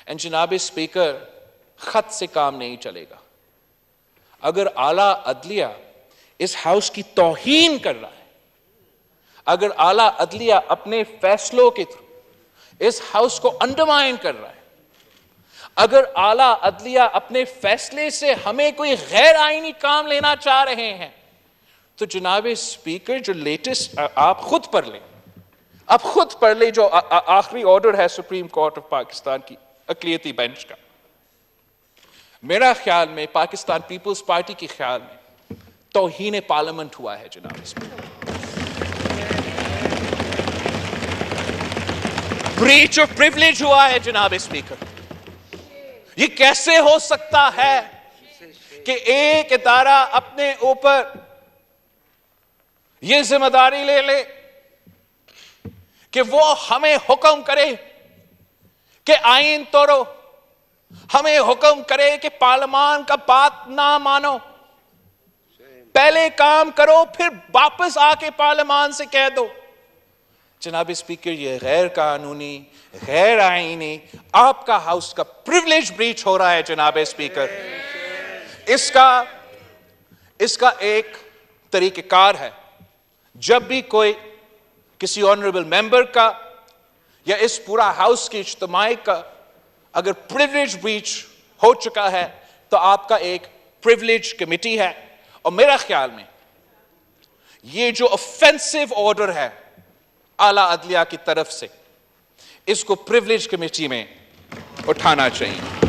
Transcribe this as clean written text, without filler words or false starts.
And جناب speaker خط سے کام نہیں چلے گا. اگر اعلیٰ عدلیہ اس ہاؤس کی توہین کر رہا ہے, اگر اعلیٰ عدلیہ اپنے فیصلوں کے تھرو اس ہاؤس کو انڈرمائن کر رہا ہے, اگر اعلیٰ عدلیہ اپنے فیصلے سے ہمیں کوئی غیر آئینی کام لینا چاہ رہے ہیں, تو جناب اسپیکر جو لیٹسٹ آپ خود پڑھ لیں, جو آخری آرڈر ہے سپریم کورٹ آف پاکستان کی اقلیتی بینچ کا, میرا خیال میں پاکستان پیپلز پارٹی کے خیال میں توہین پارلیمنٹ ہوا ہے جناب اسپیکر. بریچ آف پریولیج ہوا ہے جناب اسپیکر. یہ کیسے ہو سکتا ہے کہ ایک ادارہ اپنے اوپر یہ ذمہ داری لے لے کہ وہ ہمیں حکم کرے کہ آئین توڑو, ہمیں حکم کرے کہ پارلیمان کا بات نہ مانو, پہلے کام کرو پھر واپس آ کے پارلیمان سے کہہ دو. جناب اسپیکر, یہ غیر قانونی, غیر آئینی آپ کا ہاؤس کا پریولیج بریچ ہو رہا ہے جناب اسپیکر. اس کا ایک طریقہ کار ہے, جب بھی کوئی کسی آنریبل ممبر کا یا اس پورا ہاؤس کی اجتماعی کا اگر پریولیج بریچ ہو چکا ہے تو آپ کا ایک پریولیج کمیٹی ہے, اور میرا خیال میں یہ جو offensive آرڈر ہے اعلیٰ عدلیہ کی طرف سے, اس کو پریولیج کمیٹی میں اٹھانا چاہیے.